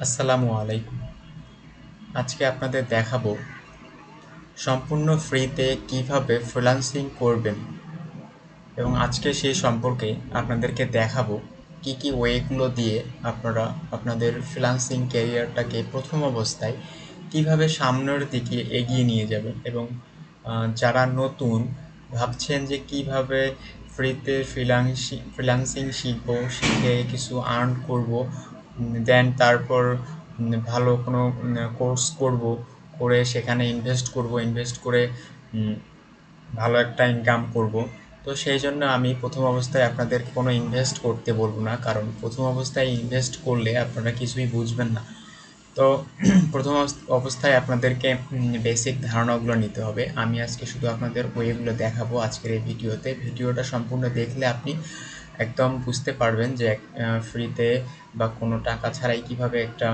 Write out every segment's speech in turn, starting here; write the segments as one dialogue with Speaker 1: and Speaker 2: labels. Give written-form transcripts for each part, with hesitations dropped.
Speaker 1: আসসালামু আলাইকুম। আজকে আপনাদের দেখাবো সম্পূর্ণ ফ্রিতে কিভাবে ফ্রিল্যান্সিং করবেন এবং আজকে সেই সম্পর্কে আপনাদেরকে দেখাবো কি ওয়েগুলো দিয়ে আপনারা আপনাদের ফ্রিল্যান্সিং ক্যারিয়ারটাকে প্রথম অবস্থায় কিভাবে সামনের দিকে এগিয়ে নিয়ে যাবেন এবং যারা নতুন ভাবছেন যে কিভাবে ফ্রিতে ফ্রিল্যান্সিং শিখবো, শিখে কিছু আর্ন করব, দেন তারপর ভালো কোনো কোর্স করব, করে সেখানে ইনভেস্ট করে ভালো একটা ইনকাম করব। তো সেই জন্য আমি প্রথম অবস্থায় আপনাদের কোনো ইনভেস্ট করতে বলবো না, কারণ প্রথম অবস্থায় ইনভেস্ট করলে আপনারা কিছুই বুঝবেন না। তো প্রথম অবস্থায় আপনাদেরকে বেসিক ধারণাগুলো নিতে হবে। আমি আজকে শুধু আপনাদের ওয়েগুলো দেখাবো আজকের এই ভিডিওতে। ভিডিওটা সম্পূর্ণ দেখলে আপনি একদম বুঝতে পারবেন যে ফ্রিতে বা কোনো টাকা ছাড়াই কিভাবে একটা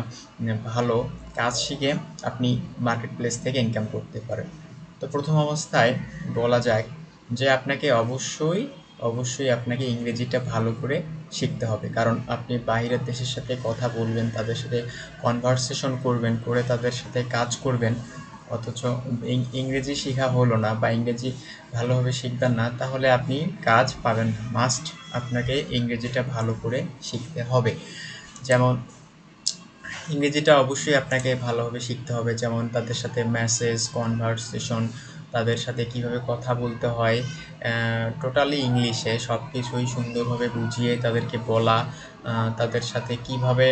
Speaker 1: ভালো কাজ শিখে আপনি মার্কেট প্লেস থেকে ইনকাম করতে পারেন। তো প্রথম অবস্থায় বলা যায় যে আপনাকে অবশ্যই আপনাকে ইংরেজিটা ভালো করে শিখতে হবে, কারণ আপনি বাইরের দেশের সাথে কথা বলবেন, তাদের সাথে কনভারসেশন করবেন, করে তাদের সাথে কাজ করবেন, অথচ ইংরেজি শেখা হলো না বা ইংরেজি ভালোভাবে শিখবেন না, তাহলে আপনি কাজ পাবেন না। মাস্ট আপনাকে ইংরেজিটা ভালো করে শিখতে হবে। যেমন ইংরেজিটা অবশ্যই আপনাকে ভালোভাবে শিখতে হবে, যেমন তাদের সাথে মেসেজ কনভারসেশন, তাদের সাথে কিভাবে কথা বলতে হয়, টোটালি ইংলিশে সব কিছুই সুন্দরভাবে বুঝিয়ে তাদেরকে বলা, তাদের সাথে কিভাবে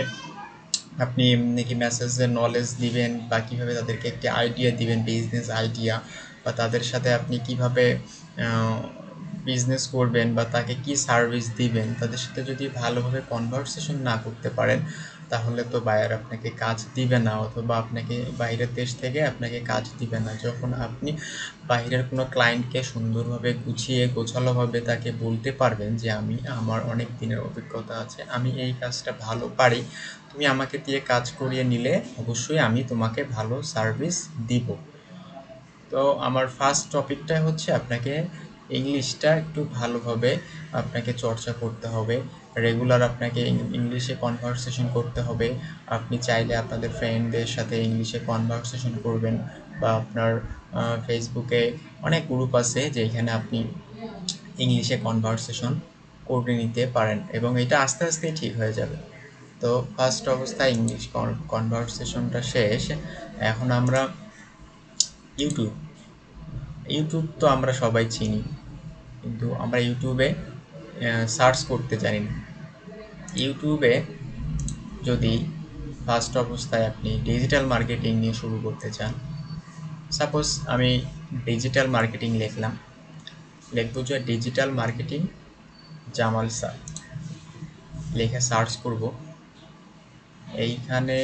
Speaker 1: আপনি নাকি মেসেজের নলেজ দিবেন বা কীভাবে তাদেরকে একটি আইডিয়া দিবেন, বিজনেস আইডিয়া, বা তাদের সাথে আপনি কিভাবে বিজনেস করবেন বা তাকে কি সার্ভিস দিবেন। তাদের সাথে যদি ভালোভাবে কনভারসেশন না করতে পারেন, তাহলে তো বায়ার আপনাকে কাজ দিবে না, অথবা আপনাকে বাইরের দেশ থেকে আপনাকে কাজ দিবে না। যখন আপনি বাইরের কোনো ক্লায়েন্টকে সুন্দরভাবে গুছিয়ে গোছালোভাবে তাকে বলতে পারবেন যে আমার অনেক দিনের অভিজ্ঞতা আছে, আমি এই কাজটা ভালো পারি, তুমি আমাকে দিয়ে কাজ করিয়ে নিলে অবশ্যই আমি তোমাকে ভালো সার্ভিস দিব। তো আমার ফার্স্ট টপিকটা হচ্ছে আপনাকে ইংলিশটা একটু ভালোভাবে আপনাকে চর্চা করতে হবে। রেগুলার আপনাকে ইংলিশে কনভারসেশন করতে হবে। আপনি চাইলে আপনাদের ফ্রেন্ডদের সাথে ইংলিশে কনভারসেশন করবেন, বা আপনার ফেসবুকে অনেক গ্রুপ আছে যেখানে আপনি ইংলিশে কনভারসেশন করে নিতে পারেন, এবং এটা আস্তে আস্তে ঠিক হয়ে যাবে। তো ফার্স্ট অবস্থায় ইংলিশ কনভারসেশনটা শেষ। এখন আমরা ইউটিউব ইউটিউব তো আমরা সবাই চিনি, কিন্তু আমরা ইউটিউবে সার্চ করতে জানি না। ইউটিউবে যদি ফার্স্ট অবস্থায় আপনি ডিজিটাল মার্কেটিং নিয়ে শুরু করতে চান, সাপোজ আমি ডিজিটাল মার্কেটিং লিখব যে ডিজিটাল মার্কেটিং জামাল স্যার লিখে সার্চ করব। এইখানে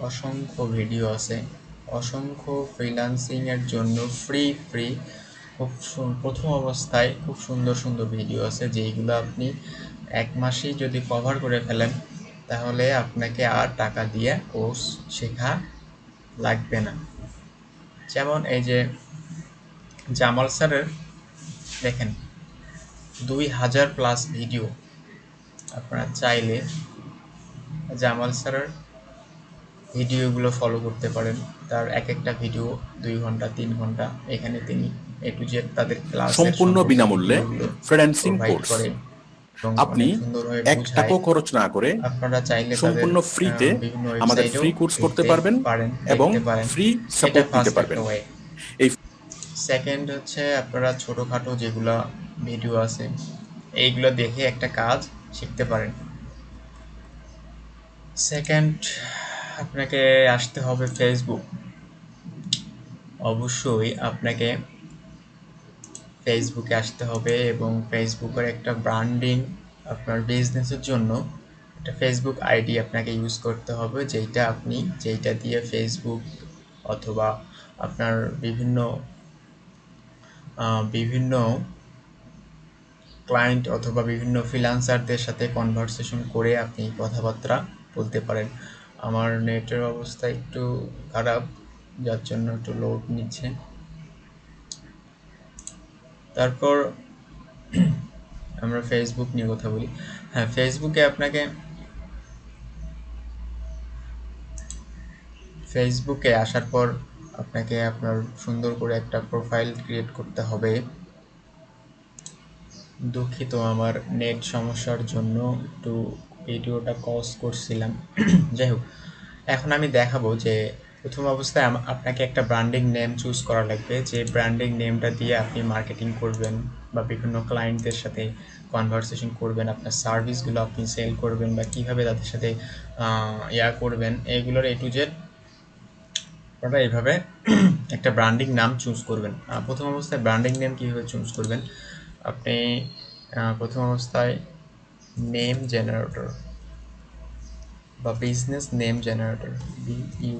Speaker 1: অসংখ্য ভিডিও আছে, অসংখ্য ফ্রিল্যান্সিংয়ের জন্য ফ্রি প্রথম অবস্থায় খুব সুন্দর ভিডিও আছে, যেইগুলো আপনি এক মাসেই যদি কভার করে ফেলেন, তাহলে আপনাকে আর টাকা দিয়ে কোর্স শেখা লাগবে না। যেমন এই যে জামাল স্যারের দেখেন 2000+ ভিডিও। আপনারা চাইলে জামাল স্যারের ভিডিওগুলো ফলো করতে পারেন। তার এক একটা ভিডিও 2 ঘন্টা 3 ঘন্টা, এখানে তিনি এ টু জেড তাদের ক্লাসের
Speaker 2: সম্পূর্ণ
Speaker 1: সম্পর্কে
Speaker 2: বিনামূল্যে
Speaker 1: ভিডিওগুলো
Speaker 2: ফ্রিল্যান্সিং
Speaker 1: প্রোভাইড
Speaker 2: কোর্স
Speaker 1: করে এবং
Speaker 2: আপনি
Speaker 1: অনেক সুন্দরভাবে
Speaker 2: 1
Speaker 1: বুঝায়।
Speaker 2: টাকাও খরচ না করে
Speaker 1: আপনারা চাইলে তাদের
Speaker 2: সম্পূর্ণ ফ্রিতে
Speaker 1: বিভিন্ন
Speaker 2: আমাদের
Speaker 1: ওয়েবসাইটেও
Speaker 2: ফ্রি কোর্স করতে
Speaker 1: দেখতে
Speaker 2: পারবেন
Speaker 1: পারেন,
Speaker 2: এবং
Speaker 1: দেখতে পারেন।
Speaker 2: ফ্রি
Speaker 1: এটা
Speaker 2: সাপোর্ট নিতে
Speaker 1: ফার্স্ট একটা
Speaker 2: পারবেন।
Speaker 1: ওয়ে।
Speaker 2: এই
Speaker 1: সেকেন্ড হচ্ছে আপনারা ছোটোখাটো যেগুলো ভিডিও আছে এইগুলো দেখে একটা কাজ শিখতে পারেন। সেকেন্ড, আপনাকে আসতে হবে ফেসবুক। অবশ্যই আপনাকে ফেসবুকে আসতে হবে এবং ফেসবুকের একটা ব্র্যান্ডিং, আপনার বিজনেসের জন্য একটা ফেসবুক আইডি আপনাকে ইউজ করতে হবে, যেইটা দিয়ে ফেসবুক অথবা আপনার বিভিন্ন ক্লায়েন্ট অথবা বিভিন্ন ফ্রিল্যান্সারদের সাথে কনভারসেশন করে আপনি কথাবার্তা বলতে পারেন। আমার নেটের অবস্থা একটু খারাপ, যার জন্য একটু লোড নিচ্ছে। তারপর আমরা ফেসবুক নিয়ে কথা বলি। হ্যাঁ, ফেসবুকে আপনাকে ফেসবুকে আসার পর আপনাকে আপনার সুন্দর করে একটা প্রোফাইল ক্রিয়েট করতে হবে। দুঃখিত, আমার নেট সমস্যার জন্য একটু ভিডিওটা পজ করছিলাম। যাই হোক, এখন আমি দেখাবো যে প্রথম অবস্থায় আপনাকে একটা ব্র্যান্ডিং নেম চুজ করা লাগবে, যে ব্র্যান্ডিং নেমটা দিয়ে আপনি মার্কেটিং করবেন বা বিভিন্ন ক্লায়েন্টদের সাথে কনভারসেশন করবেন, আপনার সার্ভিসগুলো আপনি সেল করবেন বা কীভাবে তাদের সাথে করবেন, এইগুলোর A to Z আপনারা এইভাবে একটা ব্র্যান্ডিং নাম চুজ করবেন। প্রথম অবস্থায় ব্র্যান্ডিং নেম কীভাবে চুজ করবেন, আপনি প্রথম অবস্থায় নেম জেনারেটর বা business name generator BU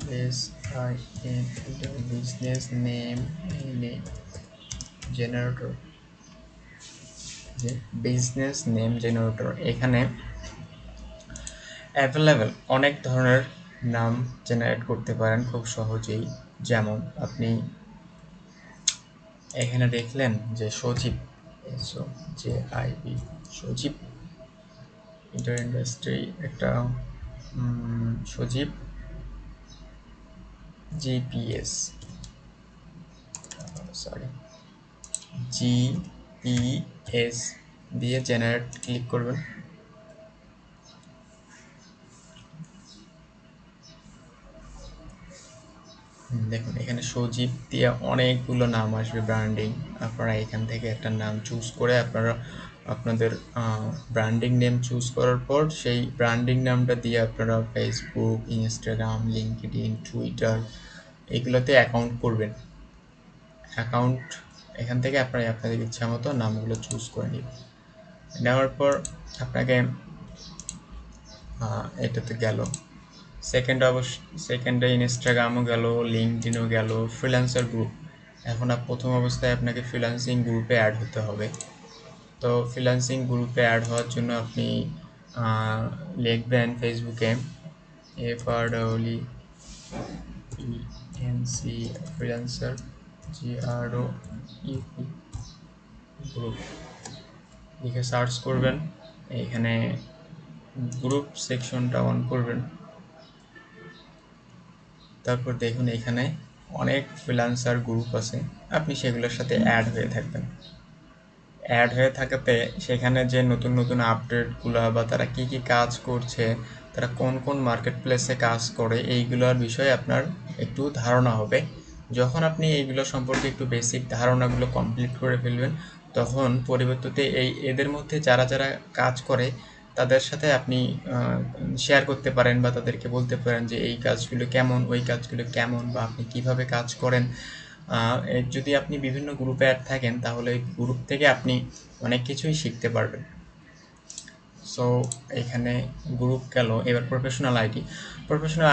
Speaker 1: BUSIN business name generator, যে বিজনেস নেম জেনারেটর। এখানে অ্যাভেলেবেল অনেক ধরনের নাম জেনারেট করতে পারেন খুব সহজেই। যেমন আপনি এখানে দেখলেন যে সজীব, SOJIB, সজীব ইন্ডাস্ট্রি, একটা সজীব GPS, GPS দিয়ে জেনারেট ক্লিক করবেন। দেখুন এখানে সজীব দিয়ে অনেকগুলো নাম আসবে ব্র্যান্ডিং। আপনারা এখান থেকে একটা নাম চুজ করে আপনাদের ব্র্যান্ডিং নেম চুজ করার পর সেই ব্র্যান্ডিং নামটা দিয়ে আপনারা ফেসবুক, ইনস্টাগ্রাম, লিঙ্কডইন, টুইটার এগুলোতে অ্যাকাউন্ট করবেন। অ্যাকাউন্ট এখান থেকে আপনারা আপনাদের ইচ্ছা মতো নামগুলো চুজ করে নেবেন। নেওয়ার পর আপনাকে এটাতে গেল, সেকেন্ডে ইনস্টাগ্রামও গেল, লিঙ্কডইনও গেল, ফ্রিল্যান্সার গ্রুপ। এখন প্রথম অবস্থায় আপনাকে ফ্রিল্যান্সিং গ্রুপে অ্যাড হতে হবে। তো ফ্রিল্যান্সিং গ্রুপে অ্যাড হওয়ার জন্য আপনি লিখবেন ফেসবুকে FREENC ফ্রিল্যান্সার GROUP গ্রুপ লিখে সার্চ করবেন। এখানে গ্রুপ সেকশনটা অন করবেন। তারপর দেখুন এখানে অনেক ফ্রিল্যান্সার গ্রুপ আছে, আপনি সেগুলোর সাথে অ্যাড হয়ে থাকবেন। অ্যাড হয়ে থাকাতে সেখানে যে নতুন নতুন আপডেটগুলো বা তারা কি কি কাজ করছে, তারা কোন কোন মার্কেট প্লেসে কাজ করে, এইগুলোর বিষয়ে আপনার একটু ধারণা হবে। যখন আপনি এইগুলো সম্পর্কে একটু বেসিক ধারণাগুলো কমপ্লিট করে ফেলবেন, তখন পরিবর্তিতে এদের মধ্যে যারা যারা কাজ করে তাদের সাথে আপনি শেয়ার করতে পারেন বা তাদেরকে বলতে পারেন যে এই কাজগুলো কেমন, ওই কাজগুলো কেমন, বা আপনি কিভাবে কাজ করেন। যদি আপনি বিভিন্ন গ্রুপে অ্যাড থাকেন তাহলে এই গ্রুপ থেকে আপনি অনেক কিছুই শিখতে পারবেন। সো এখানে গ্রুপ গেল। এবার প্রফেশনাল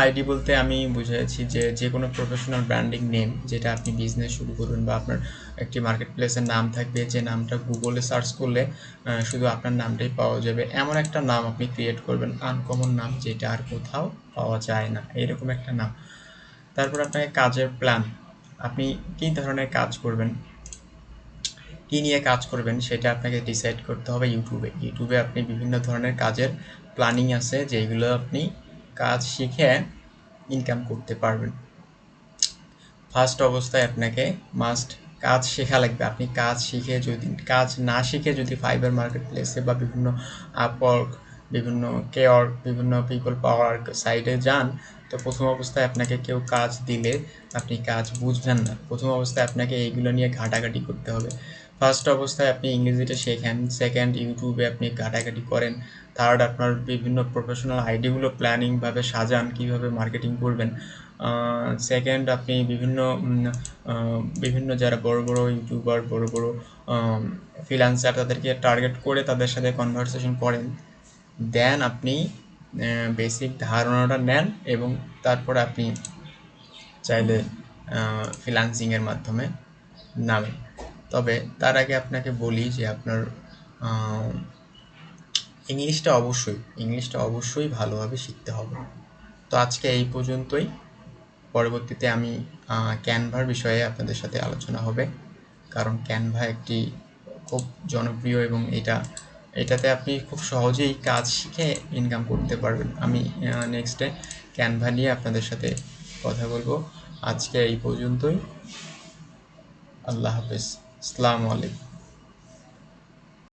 Speaker 1: আইডি বলতে আমি বুঝাচ্ছি যে কোনো প্রফেশনাল ব্র্যান্ডিং নেম, যেটা আপনি বিজনেস শুরু করবেন বা আপনার একটি মার্কেট প্লেসের নাম থাকবে, যে নামটা গুগলে সার্চ করলে শুধু আপনার নামটাই পাওয়া যাবে, এমন একটা নাম আপনি ক্রিয়েট করবেন, আনকমন নাম যেটা আর কোথাও পাওয়া যায় না, এরকম একটা নাম। তারপর আপনাকে কাজের প্ল্যান, আপনি কী ধরনের কাজ করবেন, কী নিয়ে কাজ করবেন সেটা আপনাকে ডিসাইড করতে হবে। ইউটিউবে আপনি বিভিন্ন ধরনের কাজের প্ল্যানিং আছে, যেগুলো আপনি কাজ শিখে ইনকাম করতে পারবেন। ফার্স্ট অবস্থায় আপনাকে মাস্ট কাজ শেখা লাগবে। আপনি কাজ না শিখে যদি ফাইবার মার্কেট প্লেসে বা বিভিন্ন আপওয়ার্ক, বিভিন্ন কেওয়ার্ক, বিভিন্ন পিপল পাওয়ার সাইটে যান, তো প্রথম অবস্থায় আপনাকে কেউ কাজ দিলে আপনি কাজ বুঝবেন না। প্রথম অবস্থায় আপনাকে এইগুলো নিয়ে ঘাটাঘাটি করতে হবে। ফার্স্ট অবস্থায় আপনি ইংরেজিটা শেখেন, সেকেন্ড ইউটিউবে আপনি ঘাটাঘাটি করেন, থার্ড আপনার বিভিন্ন প্রফেশনাল আইডিগুলো প্ল্যানিংভাবে সাজান কীভাবে মার্কেটিং করবেন, সেকেন্ড আপনি বিভিন্ন যারা বড় বড় ইউটিউবার, বড় বড় ফ্রিল্যান্সার, তাদেরকে টার্গেট করে তাদের সাথে কনভারসেশন করেন। দেন আপনি বেসিক ধারণাটা নেন এবং তারপরে আপনি চাইলে ফ্রিল্যান্সিংয়ের মাধ্যমে নামেন। তবে তার আগে আপনাকে বলি যে আপনার ইংলিশটা অবশ্যই ভালোভাবে শিখতে হবে। তো আজকে এই পর্যন্তই। পরবর্তীতে আমি ক্যানভার বিষয়ে আপনাদের সাথে আলোচনা হবে, কারণ ক্যানভা একটি খুব জনপ্রিয় এবং এটাতে আপনি খুব সহজেই কাজ শিখে ইনকাম করতে পারবেন। আমি নেক্সটে ক্যানভা নিয়ে আপনাদের সাথে কথা বলবো। আজকে এই পর্যন্তই। আল্লাহ হাফেজ। আসসালামু আলাইকুম।